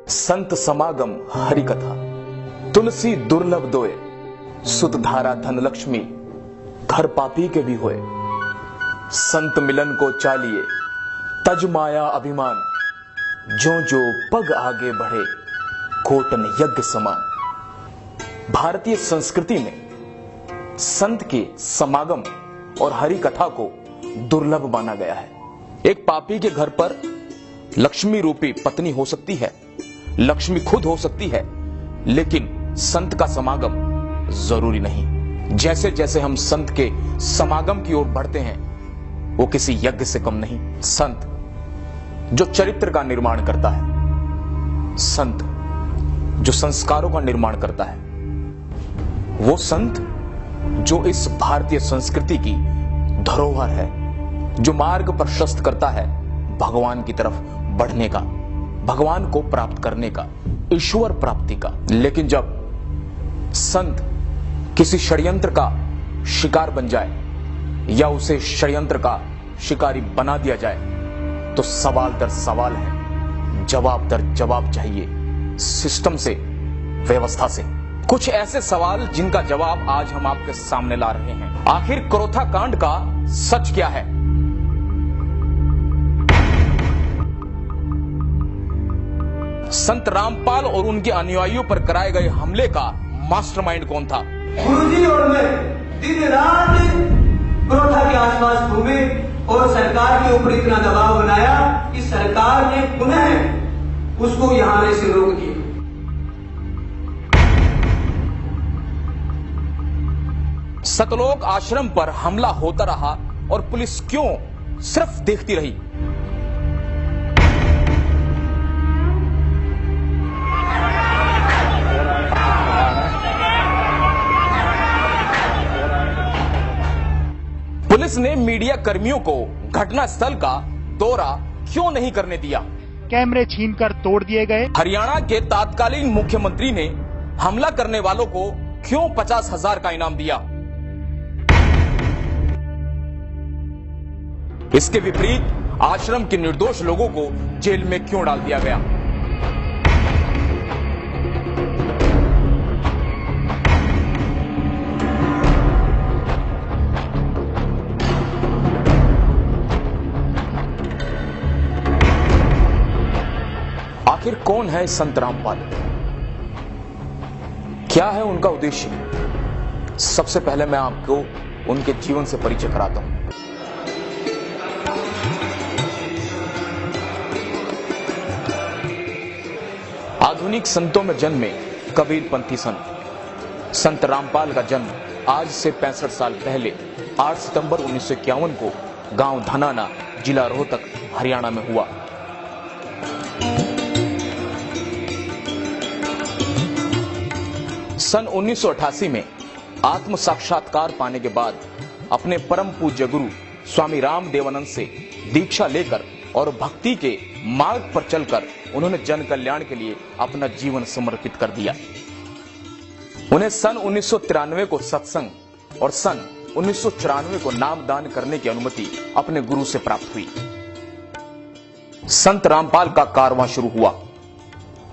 संत समागम हरि कथा, तुलसी दुर्लभ दोए, सुत धारा धन लक्ष्मी, घर पापी के भी होए। संत मिलन को चालिए, तज माया अभिमान, जो जो पग आगे बढ़े, कोटन यज्ञ समान। भारतीय संस्कृति में संत के समागम और हरि कथा को दुर्लभ माना गया है। एक पापी के घर पर लक्ष्मी रूपी पत्नी हो सकती है, लक्ष्मी खुद हो सकती है, लेकिन संत का समागम जरूरी नहीं। जैसे जैसे हम संत के समागम की ओर बढ़ते हैं, वो किसी यज्ञ से कम नहीं। संत जो चरित्र का निर्माण करता है, संत जो संस्कारों का निर्माण करता है, वो संत जो इस भारतीय संस्कृति की धरोहर है, जो मार्ग प्रशस्त करता है भगवान की तरफ बढ़ने का, भगवान को प्राप्त करने का, ईश्वर प्राप्ति का। लेकिन जब संत किसी षड्यंत्र का शिकार बन जाए या उसे षड्यंत्र का शिकारी बना दिया जाए, तो सवाल दर सवाल है, जवाब दर जवाब चाहिए, सिस्टम से, व्यवस्था से। कुछ ऐसे सवाल जिनका जवाब आज हम आपके सामने ला रहे हैं। आखिर क्रोथा कांड का सच क्या है? संत रामपाल और उनके अनुयायियों पर कराए गए हमले का मास्टरमाइंड कौन था? गुरुजी और मैं दिन रात क्रोथा के आसपास घूमे और सरकार के ऊपर इतना दबाव बनाया कि सरकार ने पुनः उसको यहां आने से रोक दिया। सतलोक आश्रम पर हमला होता रहा और पुलिस क्यों सिर्फ देखती रही? पुलिस ने मीडिया कर्मियों को घटनास्थल का दौरा क्यों नहीं करने दिया? कैमरे छीनकर तोड़ दिए गए। हरियाणा के तत्कालीन मुख्यमंत्री ने हमला करने वालों को क्यों 50,000 का इनाम दिया? इसके विपरीत आश्रम के निर्दोष लोगों को जेल में क्यों डाल दिया गया? आखिर कौन है संत रामपाल? क्या है उनका उद्देश्य? सबसे पहले मैं आपको उनके जीवन से परिचय कराता हूं। आधुनिक संतों में जन्मे कबीरपंथी संत रामपाल का जन्म आज से 65 साल पहले 8 सितंबर 1951 को गांव धनाना, जिला रोहतक, हरियाणा में हुआ। सन 1988 में आत्म साक्षात्कार पाने के बाद अपने परम पूज्य गुरु स्वामी रामदेवानंद से दीक्षा लेकर और भक्ति के मार्ग पर चलकर उन्होंने जन कल्याण के लिए अपना जीवन समर्पित कर दिया। उन्हें सन 1993 को सत्संग और सन 1994 को नामदान करने की अनुमति अपने गुरु से प्राप्त हुई। संत रामपाल का कारवां शुरू हुआ,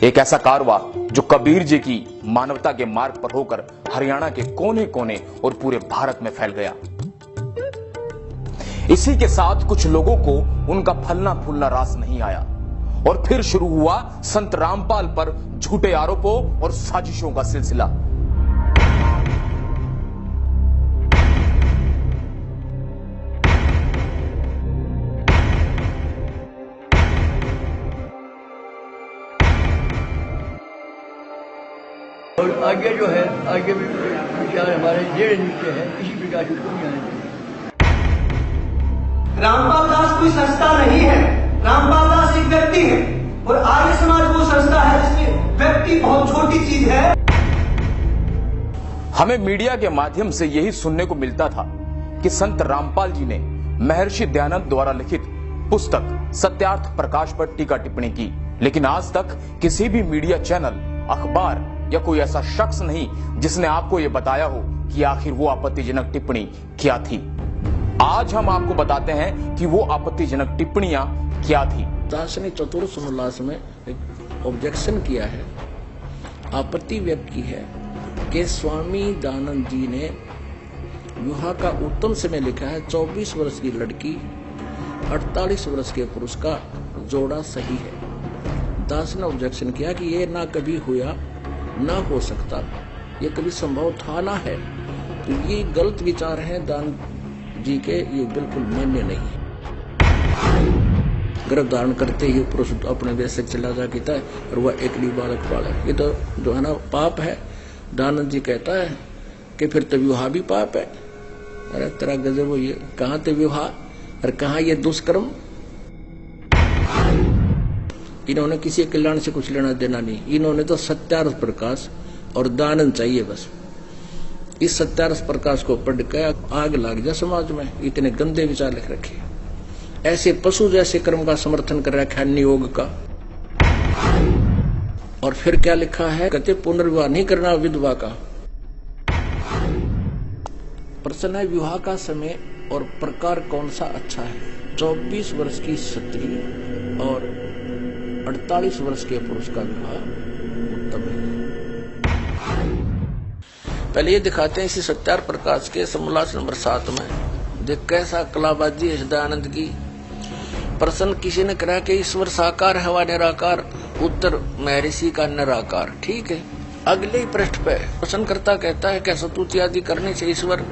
एक ऐसा कारवां जो कबीर जी की मानवता के मार्ग पर होकर हरियाणा के कोने कोने और पूरे भारत में फैल गया। इसी के साथ कुछ लोगों को उनका फलना फूलना रास नहीं आया और फिर शुरू हुआ संत रामपाल पर झूठे आरोपों और साजिशों का सिलसिला। और आगे जो है, आगे भी विचार हमारे जेड़ नीचे है, इसी प्रकार से नहीं आने चाहिए। रामपाल दास कोई संस्था नहीं है, रामपाल दास एक व्यक्ति है और आर्य समाज वो संस्था है जिसमें व्यक्ति बहुत छोटी चीज है। हमें मीडिया के माध्यम से यही सुनने को मिलता था कि संत रामपाल जी ने महर्षि दयानंद द्वारा लिखित पुस्तक सत्यार्थ प्रकाश पर टीका टिप्पणी की, लेकिन आज तक किसी भी मीडिया चैनल, अखबार या कोई ऐसा शख्स नहीं जिसने आपको यह बताया हो कि आखिर वो आपत्तिजनक टिप्पणी क्या थी। आज हम आपको बताते हैं कि वो आपत्तिजनक टिप्पणियां क्या थी। दार्शनिक चतुर्थ उल्लास में एक ऑब्जेक्शन किया है, आपत्ति व्यक्त की है कि स्वामी दयानंद जी ने विवाह का उत्तम समय लिखा है 24 वर्ष की लड़की 48 वर्ष के पुरुष का जोड़ा सही है। दास ने ऑब्जेक्शन किया कि ये ना कभी हुआ ना हो सकता, ये कभी संभव था ना है, तो ये गलत विचार है दान जी के, ये बिल्कुल मान्य नहीं है। गर्भ धारण करते ही पुरुष अपने देश से चला जाता है और वह एकली बालक पाले, ये तो जो है ना पाप है। दानंद जी कहता है कि फिर तो विवाह भी पाप है। अरे तेरा गजब हो, ये कहाँ तो विवाह और कहाँ ये दुष्कर्म। इन्होंने किसी कल्याण से कुछ लेना देना नहीं, इन्होंने तो सत्यार्थ प्रकाश और दानंद चाहिए बस। इस सत्यार्थ प्रकाश को पढ़ के आग लग जाए समाज में, इतने गंदे विचार लिख रखे, ऐसे पशु जैसे कर्म का समर्थन कर रखा है नियोग का। और फिर क्या लिखा है, कहते पुनर्विवाह नहीं करना विधवा का। प्रश्न है विवाह का समय और प्रकार कौन सा अच्छा है। 24 वर्ष की स्त्री और 48 वर्ष के पुरुष का विवाह उत्तम है। पहले ये दिखाते हैं इसी सत्यार्थ प्रकाश के समोल्लास नंबर 7 में, देख कैसा कलाबाजी है दयानंद की। प्रश्न किसी ने करा कि ईश्वर साकार है व निराकार, उत्तर महर्षि का निराकार। ठीक है, अगले ही पृष्ठ पे प्रश्नकर्ता कहता है क्या स्तुति आदि करने से ईश्वर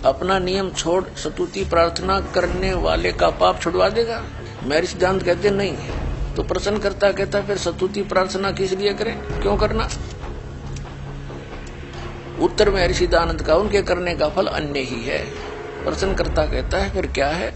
अपना नियम छोड़ स्तुति प्रार्थना करने वाले का पाप छुड़वा देगा। महर्षि दयानंद कहते नहीं। तो प्रश्नकर्ता कहता है फिर स्तुति प्रार्थना किस लिए करें, क्यों करना। उत्तर महर्षि दयानंद का उनके करने का फल अन्य ही है। प्रश्नकर्ता कहता है फिर क्या है।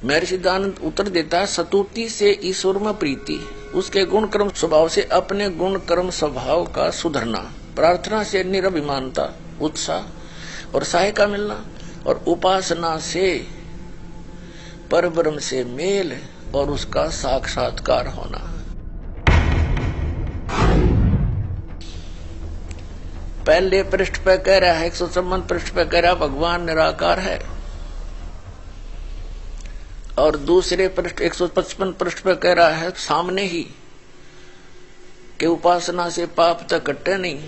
महर्षि दयानंद उत्तर देता है स्तुति से ईश्वर में प्रीति, उसके गुण कर्म स्वभाव से अपने गुण कर्म स्वभाव का सुधरना, प्रार्थना से निरभिमानता उत्साह और सहायता मिलना, और उपासना से परब्रह्म से मेल और उसका साक्षात्कार होना। पहले पृष्ठ पे कह रहा है 154 पृष्ठ पे कह रहा भगवान निराकार है, और दूसरे पृष्ठ 155 पृष्ठ पे कह रहा है सामने ही कि उपासना से पाप तक कटे नहीं।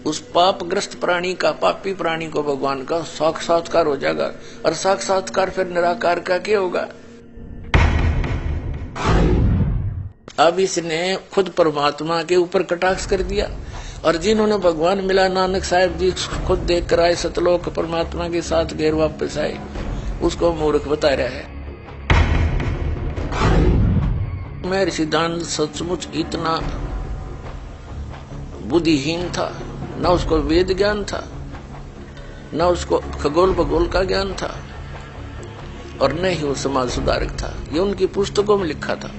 उस पापग्रस्त प्राणी का, पापी प्राणी को भगवान का साक्षात्कार हो जाएगा, और साक्षात्कार फिर निराकार का क्या होगा। अब इसने खुद परमात्मा के ऊपर कटाक्ष कर दिया, और जिन्होंने भगवान मिला, नानक साहब जी खुद देख कर आए सतलोक परमात्मा के साथ घेर वापस आए, उसको मूर्ख बता रहा है। महर्षि दयानंद सचमुच इतना बुद्धिहीन था, न उसको वेद ज्ञान था, न उसको खगोल भगोल का ज्ञान था, और न ही वो समाज सुधारक था। ये उनकी पुस्तकों में लिखा था,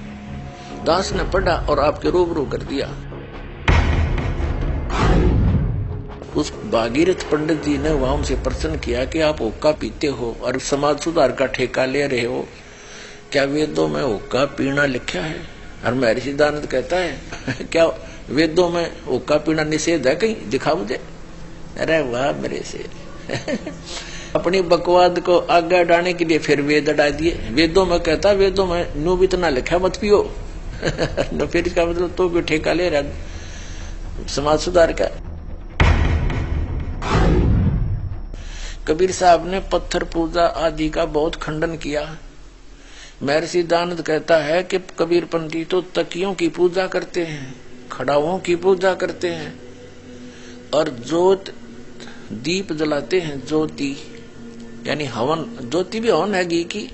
दास ने पढ़ा और आपके रूबरू कर दिया। उस भागीरथ पंडित जी ने वहां उनसे प्रश्न किया कि आप हुक्का पीते हो और समाज सुधार का ठेका ले रहे हो, क्या वेदों में हुक्का पीना लिखा है। और महर्षि दयानंद कहता है क्या वेदों में हुक्का पीना निषेध है, कहीं दिखा मुझे। अरे वाह मेरे से अपनी बकवाद को आगे डालने के लिए फिर वेद अड़ा दिए। वेदों में कहता, वेदों में न्यू भी इतना लिखा मत पियो न, फिर इसका मतलब तो भी ठेका ले रहा समाज सुधार का। कबीर साहब ने पत्थर पूजा आदि का बहुत खंडन किया। महर्षि दयानंद कहता है कि कबीर पंडित तो तकियों की पूजा करते हैं, खड़ाओं की पूजा करते हैं, और जोत दीप जलाते हैं, ज्योति यानी हवन, ज्योति भी हवन है घी की,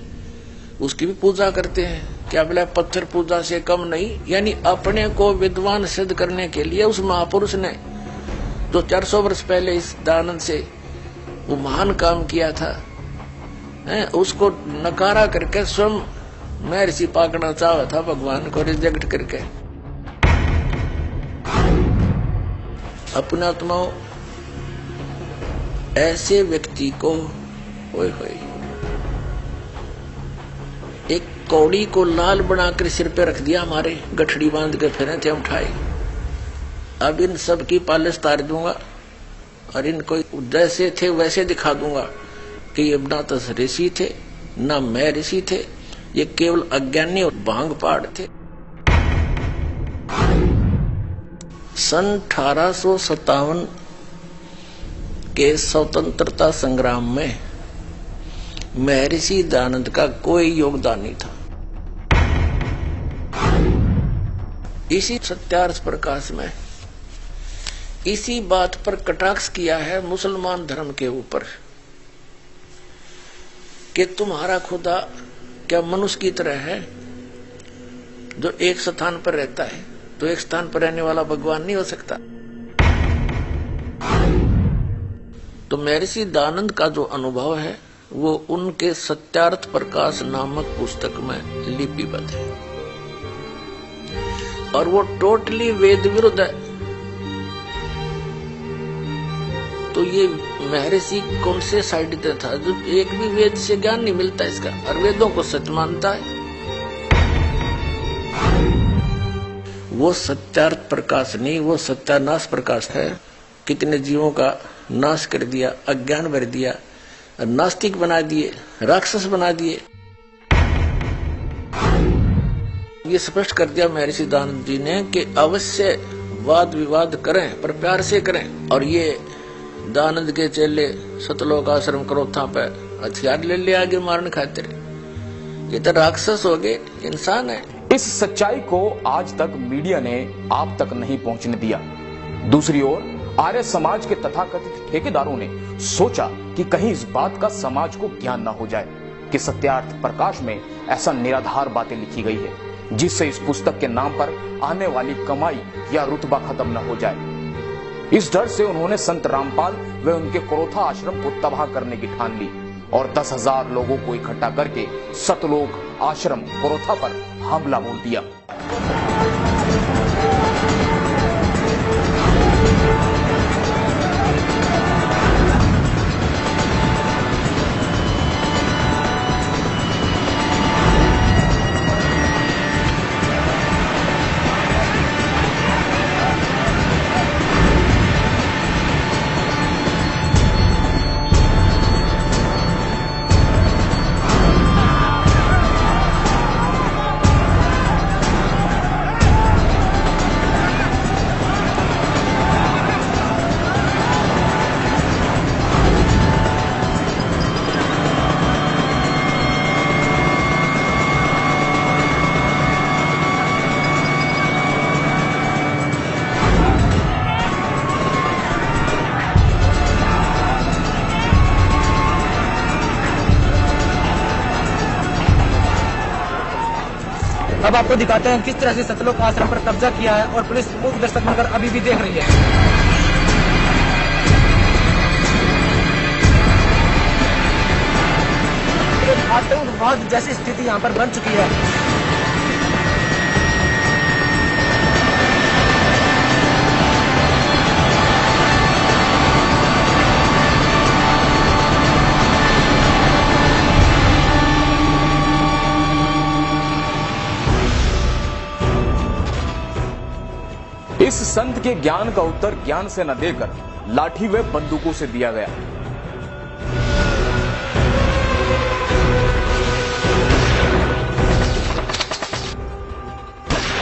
उसकी भी पूजा करते हैं। क्या बोला, पत्थर पूजा से कम नहीं। यानी अपने को विद्वान सिद्ध करने के लिए उस महापुरुष ने जो 400 वर्ष पहले इस दयानंद से वो महान काम किया था, उसको नकारा करके स्वयं महर्षि पाकना चाहा था, भगवान को रिजेक्ट करके। अपने आत्माओं, ऐसे व्यक्ति को होए एक कौड़ी को लाल बनाकर सिर पे रख दिया, हमारे गठड़ी बांध के फिरे थे उठाए। अब इन सब की पालिश तार दूंगा और इनको जैसे थे वैसे दिखा दूंगा कि ये ना तो ऋषि थे, ना मैं ऋषि थे, ये केवल अज्ञानी और भांग पाड़ थे। सन 1857 के स्वतंत्रता संग्राम में महर्षि दयानंद का कोई योगदान नहीं था। इसी सत्यार्थ प्रकाश में इसी बात पर कटाक्ष किया है मुसलमान धर्म के ऊपर कि तुम्हारा खुदा क्या मनुष्य की तरह है जो एक स्थान पर रहता है, तो एक स्थान पर रहने वाला भगवान नहीं हो सकता। तो महर्षि दयानंद का जो अनुभव है वो उनके सत्यार्थ प्रकाश नामक पुस्तक में लिपिबद्ध है और वो टोटली वेद विरुद्ध है। तो ये महर्षि कौन से साइड पे था जो एक भी वेद से ज्ञान नहीं मिलता इसका, और वेदों को सच मानता है। वो सत्यार्थ प्रकाश नहीं, वो सत्यानाश प्रकाश है। कितने जीवों का नाश कर दिया, अज्ञान भर दिया, नास्तिक बना दिए, राक्षस बना दिए। ये स्पष्ट कर दिया महर्षि दयानंद जी ने कि अवश्य वाद विवाद करें पर प्यार से करें। और ये दयानंद के चेले सतलोक आश्रम क्रोथा पे हथियार ले आगे मारने खातिर, ये तो राक्षस हो गए, इंसान है। इस सच्चाई को आज तक मीडिया ने आप तक नहीं पहुंचने दिया। दूसरी ओर आर्य समाज के तथाकथित ठेकेदारों ने सोचा कि कहीं इस बात का समाज को ज्ञान न हो जाए कि सत्यार्थ प्रकाश में ऐसा निराधार बातें लिखी गई है जिससे इस पुस्तक के नाम पर आने वाली कमाई या रुतबा खत्म न हो जाए। इस डर से उन्होंने संत रामपाल व उनके क्रोथा आश्रम को तबाह करने की ठान ली और 10,000 लोगों को इकट्ठा करके सतलोक आश्रम क्रोथा पर हमला बोल दिया। अब आपको दिखाते हैं किस तरह से सतलोक आश्रम पर कब्जा किया है और पुलिस मूक दर्शक बनकर अभी भी देख रही है। आतंकवाद जैसी स्थिति यहाँ पर बन चुकी है। इस संत के ज्ञान का उत्तर ज्ञान से न देकर लाठी व बंदूकों से दिया गया।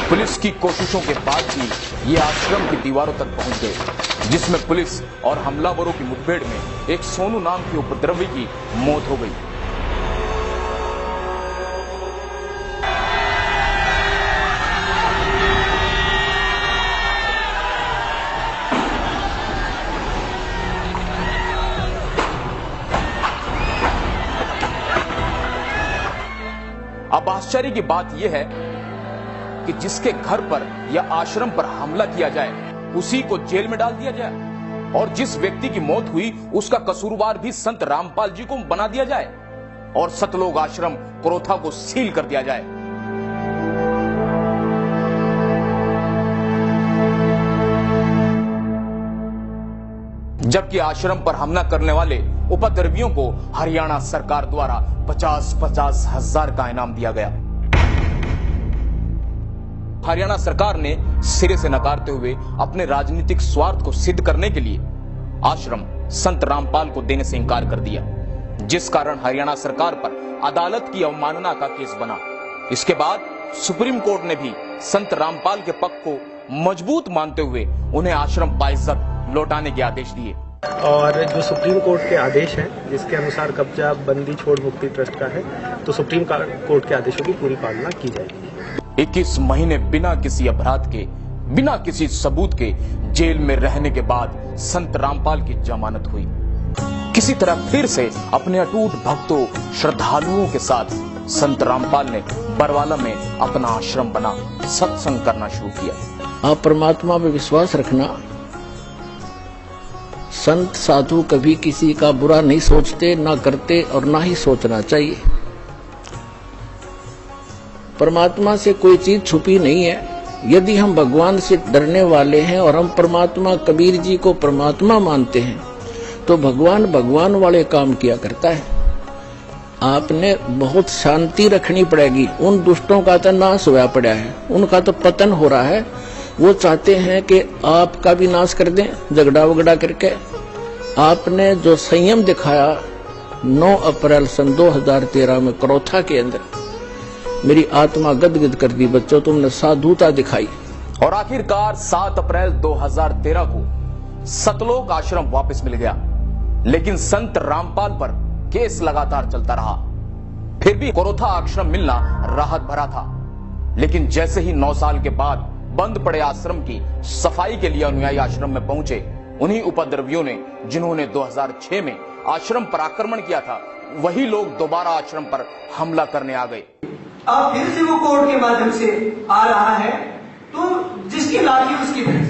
पुलिस की कोशिशों के बाद भी ये आश्रम की दीवारों तक पहुंच गए, जिसमें पुलिस और हमलावरों की मुठभेड़ में एक सोनू नाम के उपद्रवी की मौत हो गई। अब आश्चर्य की बात यह है कि जिसके घर पर या आश्रम पर हमला किया जाए उसी को जेल में डाल दिया जाए और जिस व्यक्ति की मौत हुई उसका कसूरवार भी संत रामपाल जी को बना दिया जाए और सतलोक आश्रम क्रोथा को सील कर दिया जाए। जबकि आश्रम पर हमला करने वाले उपद्रवियों को हरियाणा सरकार द्वारा 50-50 हजार का इनाम दिया गया। हरियाणा सरकार ने सिरे से नकारते हुए अपने राजनीतिक स्वार्थ को सिद्ध करने के लिए आश्रम संत रामपाल को देने से इंकार कर दिया, जिस कारण हरियाणा सरकार पर अदालत की अवमानना का केस बना। इसके बाद सुप्रीम कोर्ट ने भी संत रामपाल के पक्ष को मजबूत मानते हुए उन्हें आश्रम बाइज्जत लौटाने के आदेश दिए। और जो सुप्रीम कोर्ट के आदेश हैं जिसके अनुसार कब्जा बंदी छोड़ मुक्ति ट्रस्ट का है, तो सुप्रीम कोर्ट के आदेशों की पूरी पालना की जाएगी। 21 महीने बिना किसी अपराध के, बिना किसी सबूत के जेल में रहने के बाद संत रामपाल की जमानत हुई। किसी तरह फिर से अपने अटूट भक्तों श्रद्धालुओं के साथ संत रामपाल ने बरवाला में अपना आश्रम बना सत्संग करना शुरू किया। आप परमात्मा पे विश्वास रखना। संत साधु कभी किसी का बुरा नहीं सोचते, ना करते और ना ही सोचना चाहिए। परमात्मा से कोई चीज छुपी नहीं है। यदि हम भगवान से डरने वाले हैं और हम परमात्मा कबीर जी को परमात्मा मानते हैं तो भगवान वाले काम किया करता है। आपने बहुत शांति रखनी पड़ेगी। उन दुष्टों का तो नाश हुआ पड़ा है, उनका तो पतन हो रहा है। वो चाहते हैं कि आपका भी नाश कर दें झगड़ा वगड़ा करके। आपने जो संयम दिखाया 9 अप्रैल सन 2013 में करोथा के अंदर, मेरी आत्मा गदगद कर दी। बच्चों, तुमने साधुता दिखाई। और आखिरकार 7 अप्रैल 2013 को सतलोक आश्रम वापस मिल गया, लेकिन संत रामपाल पर केस लगातार चलता रहा। फिर भी करोथा आश्रम मिलना राहत भरा था, लेकिन जैसे ही 9 साल के बाद बंद पड़े आश्रम की सफाई के लिए अनुयायी आश्रम में पहुंचे, उन्हीं उपद्रवियों ने जिन्होंने 2006 में आश्रम पर आक्रमण किया था, वही लोग दोबारा आश्रम पर हमला करने आ गए। अब फिर से वो कोर्ट के माध्यम से आ रहा है, तो जिसकी लाठी उसकी भैंस,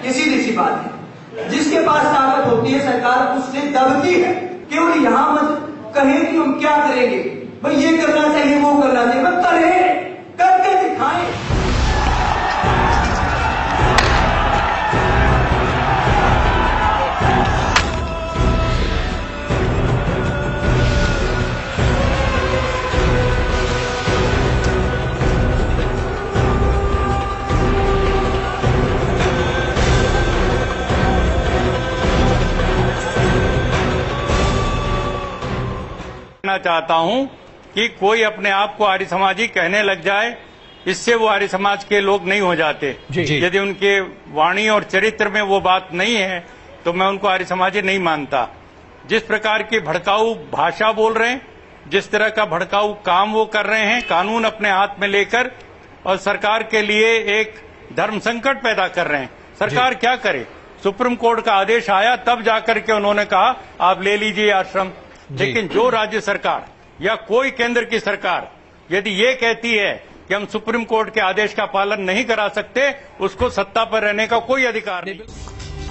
ये सीधी सी बात है। जिसके पास ताकत होती है सरकार उससे दबती है। केवल यहां मत कहे कि हम क्या करेंगे, भाई ये करना चाहिए वो करना चाहिए, बस करें, करके दिखाएं। चाहता हूं कि कोई अपने आप को आर्य समाजी कहने लग जाए, इससे वो आर्य समाज के लोग नहीं हो जाते। यदि उनके वाणी और चरित्र में वो बात नहीं है तो मैं उनको आर्य समाजी नहीं मानता। जिस प्रकार की भड़काऊ भाषा बोल रहे हैं, जिस तरह का भड़काऊ काम वो कर रहे हैं, कानून अपने हाथ में लेकर, और सरकार के लिए एक धर्म संकट पैदा कर रहे हैं। सरकार क्या करे? सुप्रीम कोर्ट का आदेश आया तब जाकर के उन्होंने कहा आप ले लीजिए आश्रम। लेकिन जो राज्य सरकार या कोई केंद्र की सरकार यदि ये कहती है कि हम सुप्रीम कोर्ट के आदेश का पालन नहीं करा सकते, उसको सत्ता पर रहने का कोई अधिकार नहीं।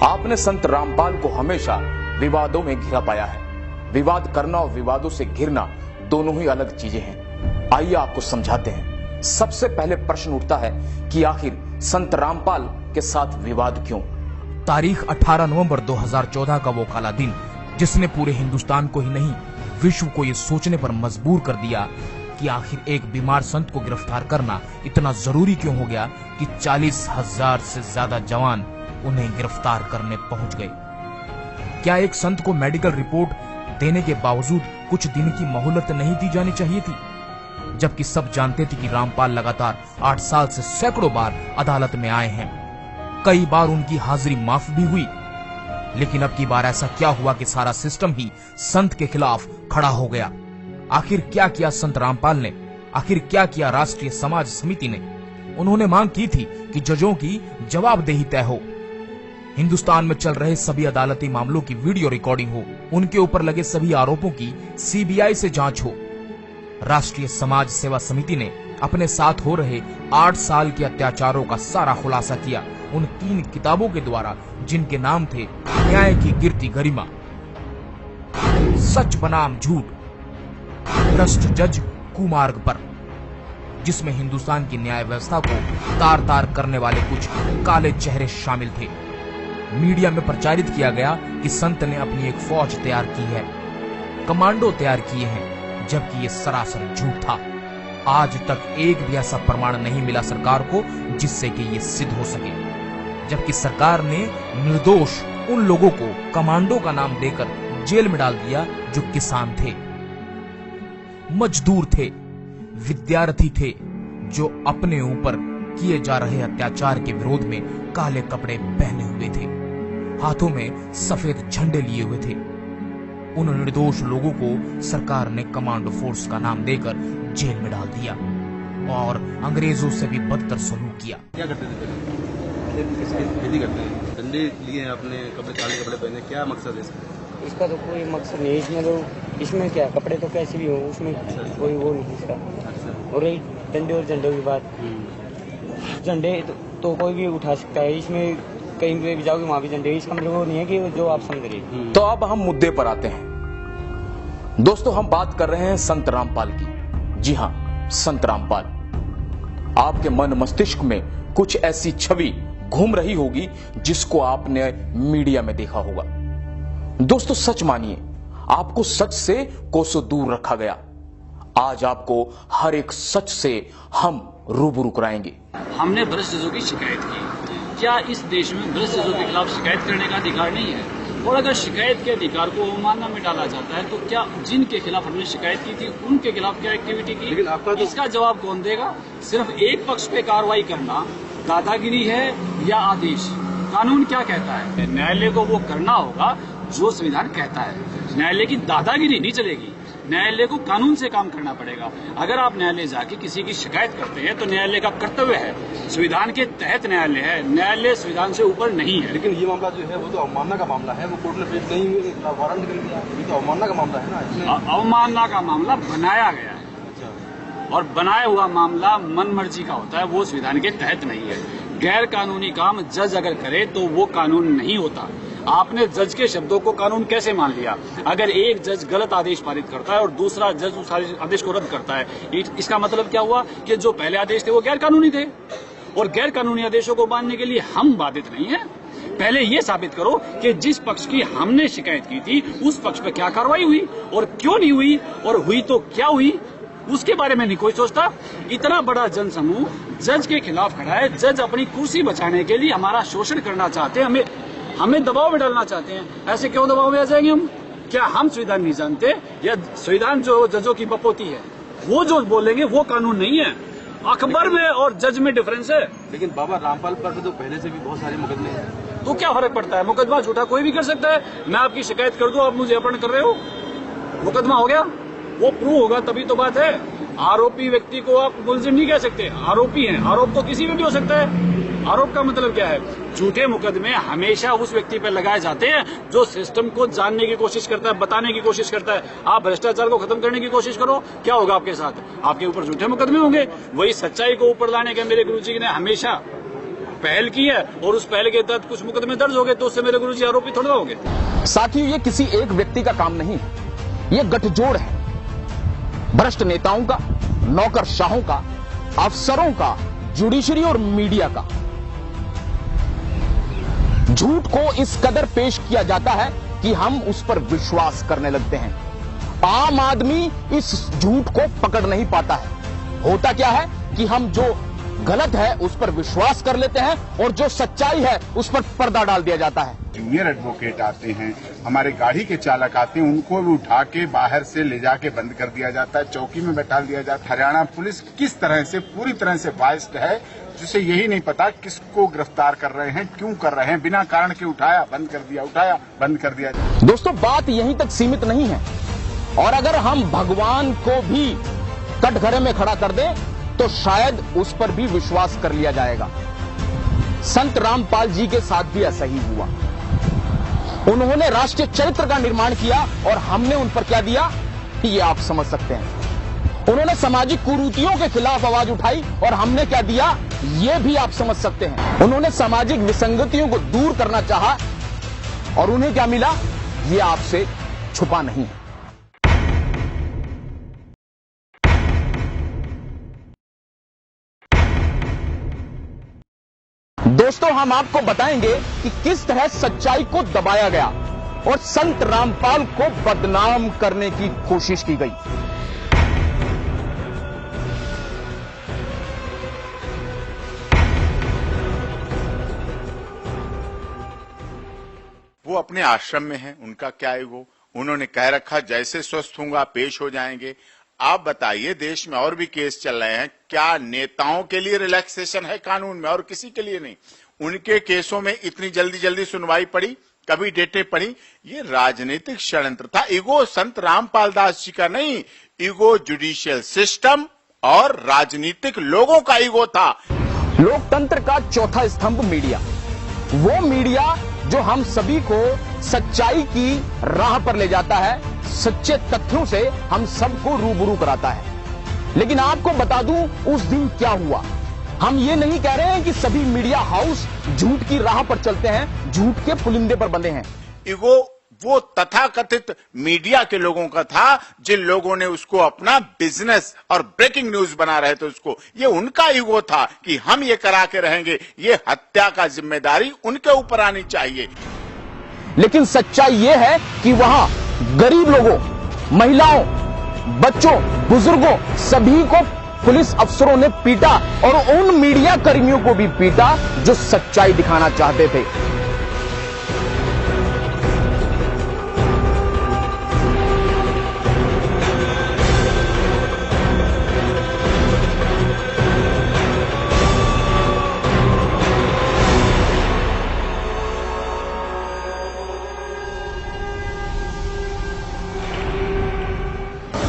आपने संत रामपाल को हमेशा विवादों में घिरा पाया है। विवाद करना और विवादों से घिरना दोनों ही अलग चीजें हैं। आइए आपको समझाते हैं। सबसे पहले प्रश्न उठता है कि आखिर संत रामपाल के साथ विवाद क्यों? तारीख 18 नवंबर 2014 का वो काला दिन जिसने पूरे हिंदुस्तान को ही नहीं विश्व को ये सोचने पर मजबूर कर दिया कि आखिर एक बीमार संत को गिरफ्तार करना इतना जरूरी क्यों हो गया कि 40,000 से ज्यादा जवान उन्हें गिरफ्तार करने पहुंच गए। क्या एक संत को मेडिकल रिपोर्ट देने के बावजूद कुछ दिन की मोहलत नहीं दी जानी चाहिए थी? जबकि सब जानते थे कि रामपाल लगातार 8 साल से सैकड़ों बार अदालत में आए हैं। कई बार उनकी हाजिरी माफ भी हुई, लेकिन अब की बार ऐसा क्या हुआ कि सारा सिस्टम ही संत के खिलाफ खड़ा हो गया? आखिर क्या किया संत रामपाल ने? आखिर क्या किया राष्ट्रीय समाज समिति ने? उन्होंने मांग की थी कि जजों की जवाबदेही तय हो, हिंदुस्तान में चल रहे सभी अदालती मामलों की वीडियो रिकॉर्डिंग हो, उनके ऊपर लगे सभी आरोपों की सीबीआई से जांच हो। राष्ट्रीय समाज सेवा समिति ने अपने साथ हो रहे 8 साल के अत्याचारों का सारा खुलासा किया, उन 3 किताबों के द्वारा जिनके नाम थे न्याय की गिरती गरिमा, सच बनाम झूठ, भ्रष्ट जज कुमार्ग पर, जिसमें हिंदुस्तान की न्याय व्यवस्था को तार तार करने वाले कुछ काले चेहरे शामिल थे। मीडिया में प्रचारित किया गया कि संत ने अपनी एक फौज तैयार की है, कमांडो तैयार किए हैं, जबकि ये सरासर झूठ था। आज तक एक भी ऐसा प्रमाण नहीं मिला सरकार को जिससे कि ये सिद्ध हो सके, जबकि सरकार ने निर्दोष उन लोगों को कमांडो का नाम देकर जेल में डाल दिया जो किसान थे, मजदूर थे, विद्यार्थी थे, जो अपने ऊपर किए जा रहे अत्याचार के विरोध में काले कपड़े पहने हुए थे, हाथों में सफेद झंडे लिए हुए थे। उन निर्दोष लोगों को सरकार ने कमांडो फोर्स का नाम देकर जेल में डाल दिया और अंग्रेजों से भी बदतर सलूक किया। क्या करते थे? खेती करते हैं, डंडे लिए अपने कपड़े, काले कपड़े पहने, क्या मकसद है इसका? तो कोई मकसद नहीं इसमें, तो इसमें क्या कपड़े तो कैसे भी हो, उसमें कोई वो नहीं इसका। और रही डंडे और झंडे की बात, झंडे तो कोई भी उठा सकता है, इसमें कहीं पे भी जाओगे वहाँ भी झंडे, इसका मतलब वो नहीं है कि जो आप समझ रहे। तो अब हम मुद्दे पर आते हैं। दोस्तों, हम बात कर रहे हैं संत रामपाल की। जी हां, संत रामपाल। आपके मन मस्तिष्क में कुछ ऐसी छवि घूम रही होगी जिसको आपने मीडिया में देखा होगा। दोस्तों, सच मानिए, आपको सच से कोसों दूर रखा गया। आज आपको हर एक सच से हम रूबरू कराएंगे। हमने भ्रष्ट जजों की शिकायत की। क्या इस देश में भ्रष्ट जजों के खिलाफ शिकायत करने का अधिकार नहीं है? और अगर शिकायत के अधिकार को अवमानना में डाला जाता है तो क्या जिनके खिलाफ हमने शिकायत की थी उनके खिलाफ क्या एक्टिविटी की? लेकिन आपका इसका जवाब कौन देगा? सिर्फ एक पक्ष पे कार्रवाई करना दादागिरी है या आदेश? कानून क्या कहता है? न्यायालय को वो करना होगा जो संविधान कहता है। न्यायालय की दादागिरी नहीं चलेगी, न्यायालय को कानून से काम करना पड़ेगा। अगर आप न्यायालय जाके किसी की शिकायत करते हैं तो न्यायालय का कर्तव्य है, संविधान के तहत न्यायालय है, न्यायालय संविधान से ऊपर नहीं है। लेकिन ये मामला जो है वो तो अवमानना का मामला है, वो कोर्ट ने पेश नहीं वारंट कर दिया, ये तो अवमानना का मामला है ना। अवमानना का मामला बनाया गया है और बनाया हुआ मामला मन मर्जी का होता है, वो संविधान के तहत नहीं है। गैर कानूनी काम जज अगर करे तो वो कानून नहीं होता। आपने जज के शब्दों को कानून कैसे मान लिया? अगर एक जज गलत आदेश पारित करता है और दूसरा जज उस आदेश को रद्द करता है, इसका मतलब क्या हुआ कि जो पहले आदेश थे वो गैर कानूनी थे, और गैर कानूनी आदेशों को मानने के लिए हम बाधित नहीं है। पहले ये साबित करो कि जिस पक्ष की हमने शिकायत की थी उस पक्ष पर क्या कार्रवाई हुई और क्यों नहीं हुई, और हुई तो क्या हुई, उसके बारे में नहीं कोई सोचता। इतना बड़ा जनसमूह जज के खिलाफ खड़ा है, जज अपनी कुर्सी बचाने के लिए हमारा शोषण करना चाहते हैं, हमें दबाव में डालना चाहते हैं। ऐसे क्यों दबाव में आ जाएंगे हम? क्या हम संविधान नहीं जानते? या संविधान जो जजों की बपोती है, वो जो बोलेंगे वो कानून नहीं है? अखबार में और जज में डिफरेंस है। लेकिन बाबा रामपाल पर तो पहले से भी बहुत सारे मुकदमे हैं, तो क्या फर्क पड़ता है? मुकदमा झूठा कोई भी कर सकता है। मैं आपकी शिकायत कर दूं, आप मुझे अपहरण कर रहे हो, मुकदमा हो गया, वो प्रूव होगा तभी तो बात है। आरोपी व्यक्ति को आप मुलजिम नहीं कह सकते, आरोपी हैं। आरोप तो किसी में भी हो सकता है। आरोप का मतलब क्या है? झूठे मुकदमे हमेशा उस व्यक्ति पर लगाए जाते हैं जो सिस्टम को जानने की कोशिश करता है, बताने की कोशिश करता है। आप भ्रष्टाचार को खत्म करने की कोशिश करो, क्या होगा आपके साथ? आपके ऊपर झूठे मुकदमे होंगे। वही सच्चाई को ऊपर लाने के मेरे गुरुजी ने हमेशा पहल की है, और उस पहल के तहत कुछ मुकदमे दर्ज हो गए तो उससे मेरे गुरुजी आरोपी थोड़ा हो गए। साथियों, ये किसी एक व्यक्ति का काम नहीं है, ये गठजोड़ है भ्रष्ट नेताओं का, नौकरशाहों का, अफसरों का, जुडिशरी और मीडिया का। झूठ को इस कदर पेश किया जाता है कि हम उस पर विश्वास करने लगते हैं। आम आदमी इस झूठ को पकड़ नहीं पाता है। होता क्या है कि हम जो गलत है उस पर विश्वास कर लेते हैं और जो सच्चाई है उस पर पर्दा डाल दिया जाता है। जूनियर एडवोकेट आते हैं, हमारे गाड़ी के चालक आते हैं, उनको भी उठा के बाहर से ले जाके बंद कर दिया जाता है, चौकी में बैठा दिया जाता है। हरियाणा पुलिस किस तरह से पूरी तरह से बाइस्ड है, जिसे यही नहीं पता किसको गिरफ्तार कर रहे हैं, क्यों कर रहे हैं, बिना कारण के उठाया बंद कर दिया, उठाया बंद कर दिया। दोस्तों, बात यहीं तक सीमित नहीं है, और अगर हम भगवान को भी कटघरे में खड़ा कर दें तो शायद उस पर भी विश्वास कर लिया जाएगा। संत रामपाल जी के साथ भी ऐसा ही हुआ। उन्होंने राष्ट्रीय चरित्र का निर्माण किया और हमने उन पर क्या दिया, ये आप समझ सकते हैं। उन्होंने सामाजिक कुरीतियों के खिलाफ आवाज उठाई और हमने क्या दिया, ये भी आप समझ सकते हैं। उन्होंने सामाजिक विसंगतियों को दूर करना चाहा और उन्हें क्या मिला, ये आपसे छुपा नहीं है। दोस्तों, हम आपको बताएंगे कि किस तरह सच्चाई को दबाया गया और संत रामपाल को बदनाम करने की कोशिश की गई। वो अपने आश्रम में हैं, उनका क्या ईगो। उन्होंने कह रखा जैसे स्वस्थ होऊंगा पेश हो जाएंगे। आप बताइए, देश में और भी केस चल रहे हैं, क्या नेताओं के लिए रिलैक्सेशन है कानून में और किसी के लिए नहीं? उनके केसों में इतनी जल्दी जल्दी सुनवाई पड़ी, कभी डेटें पड़ी। ये राजनीतिक षड्यंत्र था। ईगो संत रामपाल दास जी का नहीं, ईगो जुडिशियल सिस्टम और राजनीतिक लोगों का ईगो था। लोकतंत्र का चौथा स्तंभ मीडिया, वो मीडिया जो हम सभी को सच्चाई की राह पर ले जाता है, सच्चे तथ्यों से हम सबको रूबरू कराता है। लेकिन आपको बता दूं उस दिन क्या हुआ। हम ये नहीं कह रहे हैं कि सभी मीडिया हाउस झूठ की राह पर चलते हैं, झूठ के पुलिंदे पर बंधे हैं। ईगो वो तथाकथित मीडिया के लोगों का था, जिन लोगों ने उसको अपना बिजनेस और ब्रेकिंग न्यूज बना रहे थे उसको। ये उनका ईगो था कि हम ये करा के रहेंगे, ये हत्या का जिम्मेदारी उनके ऊपर आनी चाहिए। लेकिन सच्चाई ये है कि वहां गरीब लोगों, महिलाओं, बच्चों, बुजुर्गों सभी को पुलिस अफसरों ने पीटा और उन मीडिया कर्मियों को भी पीटा जो सच्चाई दिखाना चाहते थे।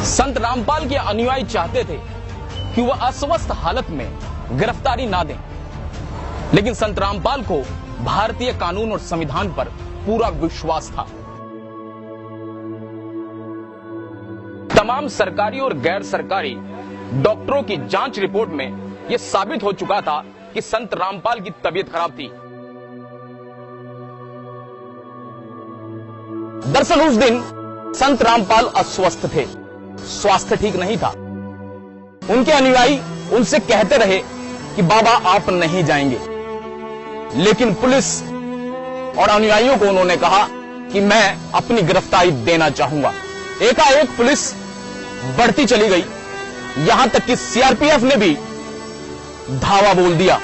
संत रामपाल के अनुयायी चाहते थे कि वह अस्वस्थ हालत में गिरफ्तारी ना दें, लेकिन संत रामपाल को भारतीय कानून और संविधान पर पूरा विश्वास था। तमाम सरकारी और गैर सरकारी डॉक्टरों की जांच रिपोर्ट में यह साबित हो चुका था कि संत रामपाल की तबीयत खराब थी। दरअसल उस दिन संत रामपाल अस्वस्थ थे, स्वास्थ्य ठीक नहीं था। उनके अनुयायी उनसे कहते रहे कि बाबा आप नहीं जाएंगे, लेकिन पुलिस और अनुयायियों को उन्होंने कहा कि मैं अपनी गिरफ्तारी देना चाहूंगा। एकाएक पुलिस बढ़ती चली गई, यहां तक कि सीआरपीएफ ने भी धावा बोल दिया।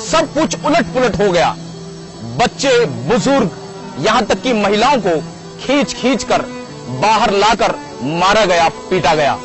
सब कुछ उलट पुलट हो गया। बच्चे, बुजुर्ग, यहां तक कि महिलाओं को खींच खींच कर बाहर लाकर मारा गया, पीटा गया।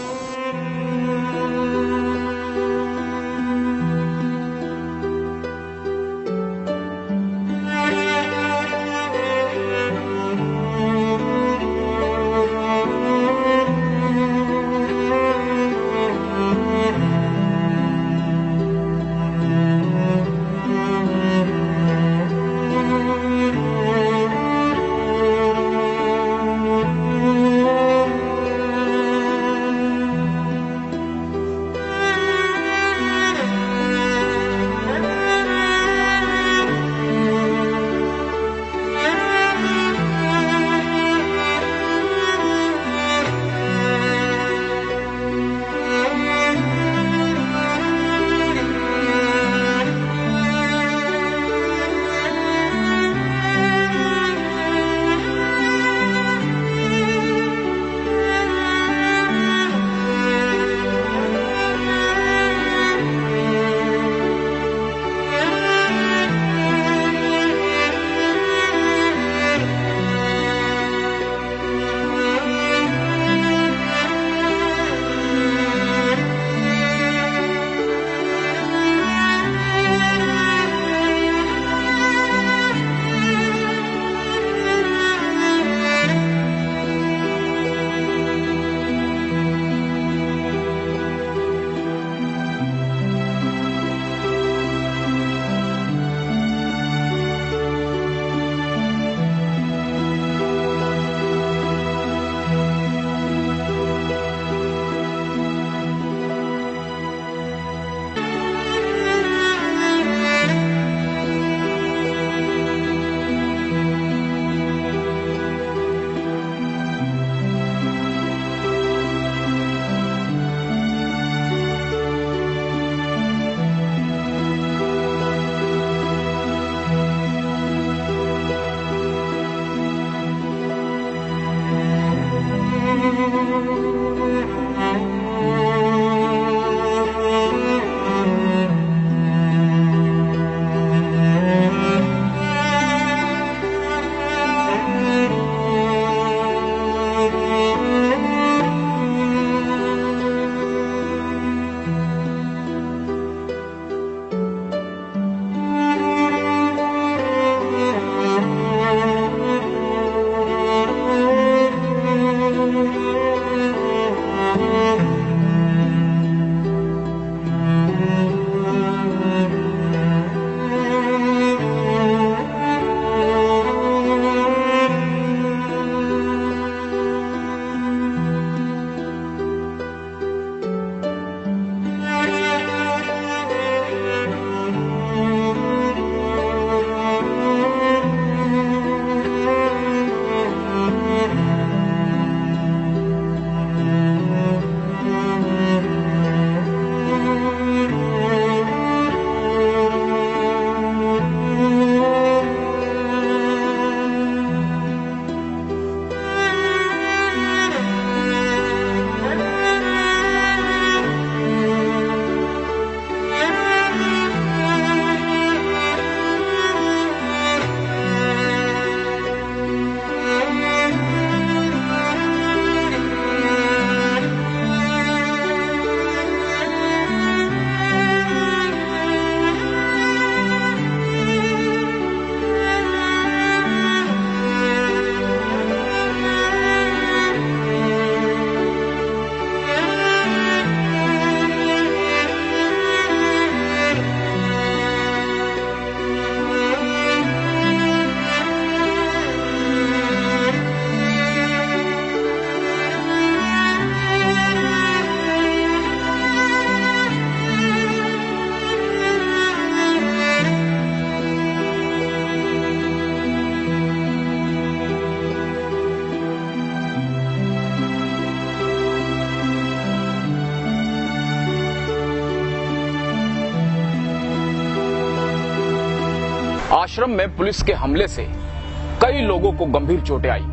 आश्रम में पुलिस के हमले से कई लोगों को गंभीर चोटें आई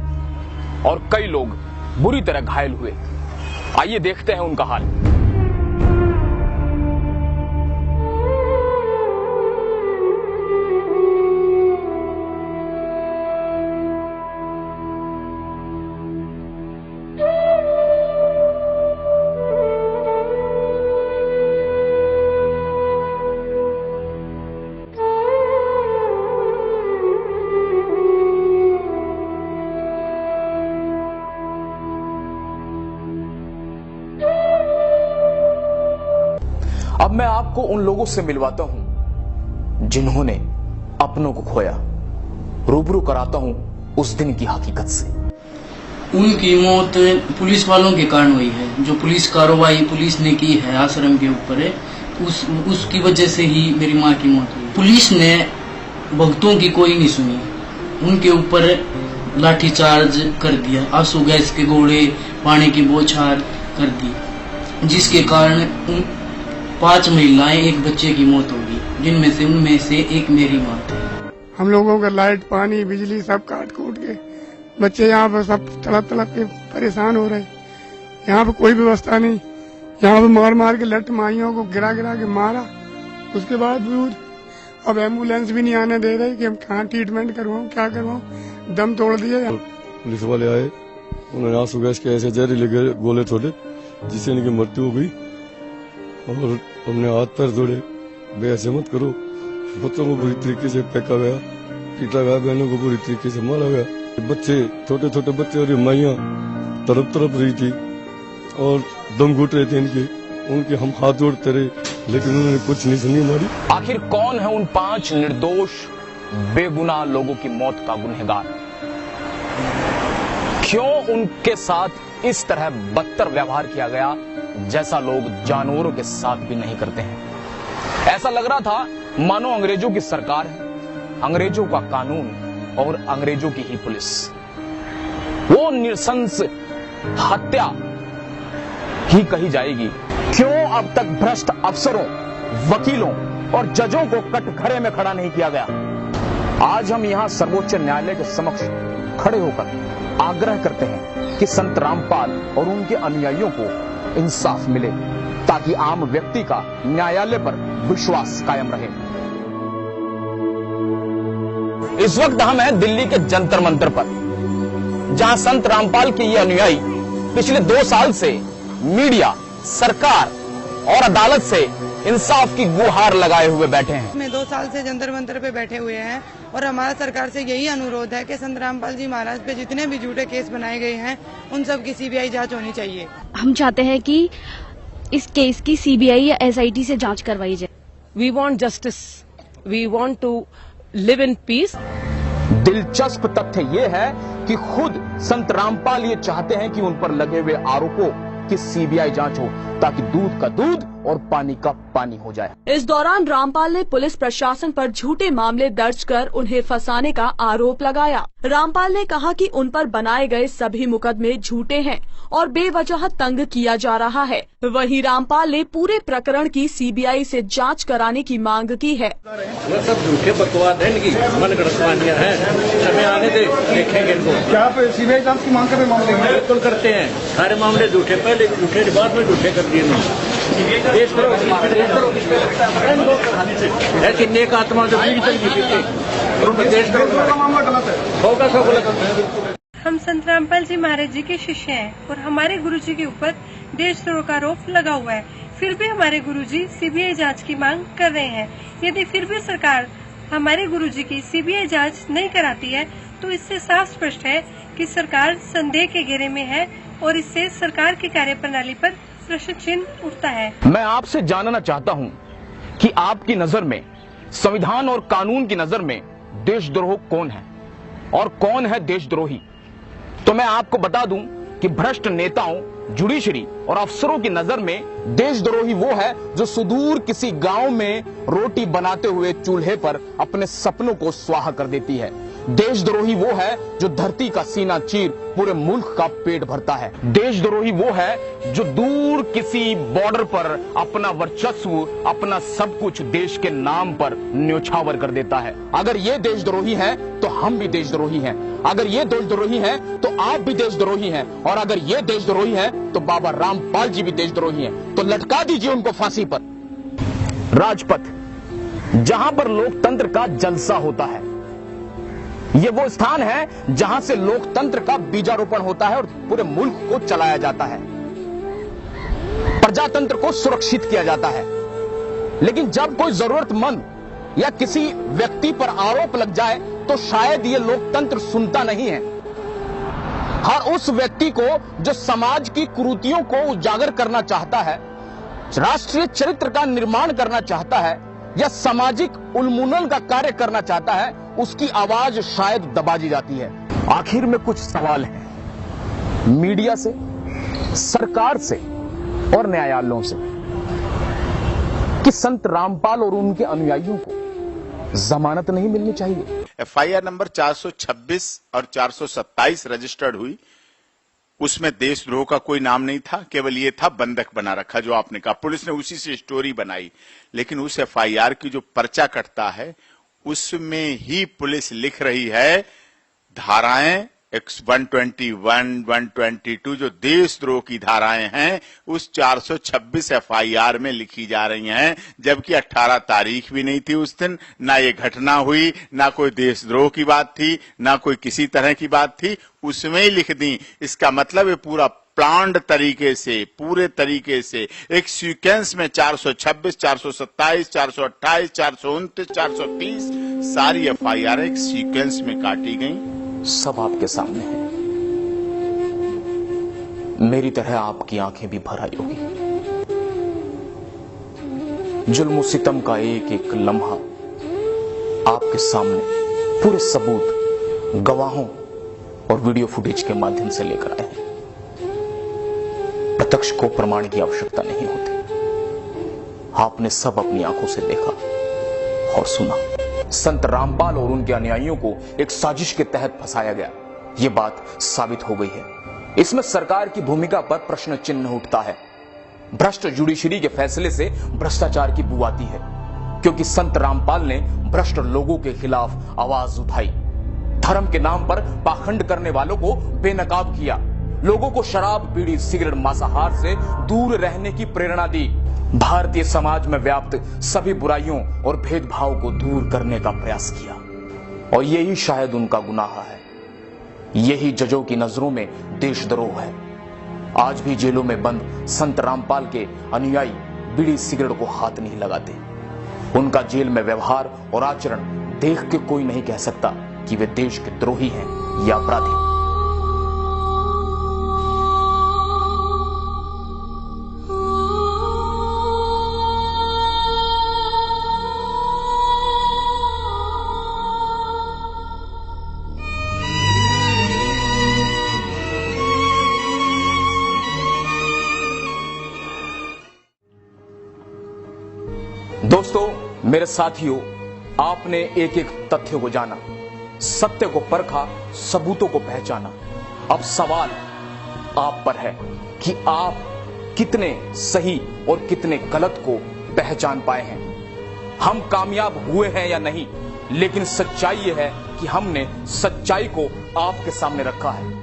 और कई लोग बुरी तरह घायल हुए। आइए देखते हैं उनका हाल। अब मैं आपको उन लोगों से मिलवाता हूं जिन्होंने अपनों को खोया, रूबरू कराता हूं उस दिन की हकीकत से। उनकी मौत पुलिस वालों के कारण हुई है। जो पुलिस कार्रवाई पुलिस ने की है आश्रम के ऊपर, उसकी वजह से ही मेरी माँ की मौत हुई। पुलिस ने भक्तों की कोई नहीं सुनी, उनके ऊपर लाठीचार्ज कर दिया, आंसू गैस के गोले, पानी की बौछार कर दी, जिसके कारण 5 महिलाएं, एक बच्चे की मौत होगी, जिनमें से उनमें से एक मेरी माँ थी। हम लोगों का लाइट, पानी, बिजली सब काट कूट के बच्चे यहाँ पर सब तड़प के परेशान हो रहे। यहाँ पर कोई व्यवस्था नहीं, यहाँ पर मार मार के लट माइयों को गिरा गिरा के मारा। उसके बाद भी अब एम्बुलेंस भी नहीं आने दे रहे कि हम कहाँ ट्रीटमेंट करवाऊँ, क्या करवाऊँ, दम तोड़ दिए। पुलिस वाले आए, उन्होंने आंसू गैस के ऐसे जहरीले गोले छोड़े जिससे इनकी मृत्यु हो गई और हमने हाथ पैर जोड़े, बे ऐसे मत करो। बच्चों को बुरी तरीके से फेंका गया, पीटा गया, बहनों को बुरी तरीके से मारा गया। बच्चे, छोटे छोटे बच्चे और माइयाँ तड़प रही थी और दम घुट रहे थे उनके हम हाथ जोड़ते रहे, लेकिन उन्होंने कुछ नहीं सुनी हमारी। आखिर कौन है उन 5 निर्दोष बेगुनाह लोगों की मौत का गुनहगार? क्यों उनके साथ इस तरह बदतर व्यवहार किया गया जैसा लोग जानवरों के साथ भी नहीं करते हैं? ऐसा लग रहा था मानो अंग्रेजों की सरकार है, अंग्रेजों का कानून और अंग्रेजों की ही पुलिस। वो निरसंस हत्या ही कही जाएगी। क्यों अब तक भ्रष्ट अफसरों, वकीलों और जजों को कटघरे में खड़ा नहीं किया गया? आज हम यहां सर्वोच्च न्यायालय के समक्ष खड़े होकर आग्रह करते हैं कि संत रामपाल और उनके अनुयायियों को इंसाफ मिले, ताकि आम व्यक्ति का न्यायालय पर विश्वास कायम रहे। इस वक्त हम हैं दिल्ली के जंतर मंतर पर, जहां संत रामपाल के ये अनुयायी पिछले 2 साल से मीडिया, सरकार और अदालत से इंसाफ की गुहार लगाए हुए बैठे हैं। मैं 2 साल से जंतर मंतर पे बैठे हुए हैं और हमारा सरकार से यही अनुरोध है कि संत रामपाल जी महाराज पे जितने भी झूठे केस बनाए गए हैं उन सब की सीबीआई जांच होनी चाहिए। हम चाहते हैं कि इस केस की सीबीआई या एसआईटी से जांच करवाई जाए। We want justice, we want to live in peace. दिलचस्प तथ्य ये है कि खुद संत रामपाल ये चाहते हैं कि उन पर लगे हुए आरोपों की सीबीआई जांच हो, ताकि दूध का दूध और पानी का पानी हो जाए। इस दौरान रामपाल ने पुलिस प्रशासन पर झूठे मामले दर्ज कर उन्हें फंसाने का आरोप लगाया। रामपाल ने कहा कि उन पर बनाए गए सभी मुकदमे झूठे हैं और बेवजह तंग किया जा रहा है। वहीं रामपाल ने पूरे प्रकरण की सीबीआई से जांच कराने की मांग की है। वो सब झूठे बकवास है, इनकी मनगढ़ंत कहानियां हैं, समय आने दे, देखेंगे इनको। क्या आप सीबीआई जांच की मांग कर रहे मामले? बिल्कुल करते हैं, सारे मामले झूठे, पहले झूठे बाद में झूठे कर दिए इन्होंने। देश करो, ऐसी नेक आत्मा जो पीढ़ी तक भी पीछे देश करो, मामला गलत है, होगा सब गलत। हम संत रामपाल जी महाराज जी के शिष्य हैं और हमारे गुरुजी के ऊपर देशद्रोह का आरोप लगा हुआ है। फिर भी हमारे गुरुजी सीबीआई जांच की मांग कर रहे हैं। यदि फिर भी सरकार हमारे गुरुजी की सीबीआई जांच नहीं कराती है तो इससे साफ स्पष्ट है कि सरकार संदेह के घेरे में है और इससे सरकार की कार्यप्रणाली पर प्रश्न चिन्ह उठता है। मैं आपसे जानना चाहता हूं कि आपकी नजर में, संविधान और कानून की नजर में देशद्रोह कौन है और कौन है देशद्रोही? तो मैं आपको बता दूं कि भ्रष्ट नेताओं, जुडिशरी और अफसरों की नजर में देशद्रोही वो है जो सुदूर किसी गांव में रोटी बनाते हुए चूल्हे पर अपने सपनों को स्वाहा कर देती है। देशद्रोही वो है जो धरती का सीना चीर पूरे मुल्क का पेट भरता है। देशद्रोही वो है जो दूर किसी बॉर्डर पर अपना वर्चस्व, अपना सब कुछ देश के नाम पर न्योछावर कर देता है। अगर ये देशद्रोही है तो हम भी देशद्रोही हैं। अगर ये देशद्रोही हैं तो आप भी देशद्रोही हैं, और अगर ये देशद्रोही हैं तो बाबा रामपाल जी भी देशद्रोही हैं। तो लटका दीजिए उनको फांसी पर। राजपथ, जहां पर लोकतंत्र का जलसा होता है, ये वो स्थान है जहां से लोकतंत्र का बीजारोपण होता है और पूरे मुल्क को चलाया जाता है, प्रजातंत्र को सुरक्षित किया जाता है। लेकिन जब कोई जरूरतमंद या किसी व्यक्ति पर आरोप लग जाए तो शायद ये लोकतंत्र सुनता नहीं है। हर उस व्यक्ति को जो समाज की कुरीतियों को उजागर करना चाहता है, राष्ट्रीय चरित्र का निर्माण करना चाहता है या सामाजिक उन्मूलन का कार्य करना चाहता है, उसकी आवाज शायद दबा दी जाती है। आखिर में कुछ सवाल हैं मीडिया से, सरकार से और न्यायालयों से कि संत रामपाल और उनके अनुयायियों को जमानत नहीं मिलनी चाहिए। एफआईआर नंबर 426 और 427 रजिस्टर्ड हुई, उसमें देशद्रोह का कोई नाम नहीं था, केवल ये था बंधक बना रखा जो आपने कहा। पुलिस ने उसी से स्टोरी बनाई, लेकिन उस एफआईआर की जो पर्चा कटता है उसमें ही पुलिस लिख रही है धाराएं 121, 122 जो देशद्रोह की धाराएं हैं उस 426 एफआईआर में लिखी जा रही हैं, जबकि 18 तारीख भी नहीं थी उस दिन, ना ये घटना हुई, ना कोई देशद्रोह की बात थी, ना कोई किसी तरह की बात थी, उसमें ही लिख दी। इसका मतलब ये पूरा प्लान्ड तरीके से, पूरे तरीके से एक सीक्वेंस में 426, 427, 428, 429, 430 सारी एफआईआर एक सीक्वेंस में काटी गई। सब आपके सामने है। मेरी तरह आपकी आंखें भी भर आई होगी। जुल्म सितम का एक एक लम्हा आपके सामने पूरे सबूत, गवाहों और वीडियो फुटेज के माध्यम से लेकर आए हैं। प्रत्यक्ष को प्रमाण की आवश्यकता नहीं होती। आपने सब अपनी आंखों से देखा और सुना। संत रामपाल और उनके अनुयायियों को एक साजिश के तहत फंसाया गया, यह बात साबित हो गई है। इसमें सरकार की भूमिका पर प्रश्न चिन्ह उठता है। भ्रष्ट जुडिशरी के फैसले से भ्रष्टाचार की बू आती है, क्योंकि संत रामपाल ने भ्रष्ट लोगों के खिलाफ आवाज उठाई। धर्म के नाम पर पाखंड करने वालों को बेनकाब किया, लोगों को शराब, बीड़ी, सिगरेट, मांसाहार से दूर रहने की प्रेरणा दी, भारतीय समाज में व्याप्त सभी बुराइयों और भेदभाव को दूर करने का प्रयास किया। और यही शायद उनका गुनाह है, यही जजों की नजरों में देशद्रोह है। आज भी जेलों में बंद संत रामपाल के अनुयायी बीड़ी सिगरेट को हाथ नहीं लगाते। उनका जेल में व्यवहार और आचरण देख के कोई नहीं कह सकता कि वे देश के द्रोही हैं या अपराधी। दोस्तों, मेरे साथियों, आपने एक एक तथ्य को जाना, सत्य को परखा, सबूतों को पहचाना। अब सवाल आप पर है कि आप कितने सही और कितने गलत को पहचान पाए हैं। हम कामयाब हुए हैं या नहीं, लेकिन सच्चाई यह है कि हमने सच्चाई को आपके सामने रखा है।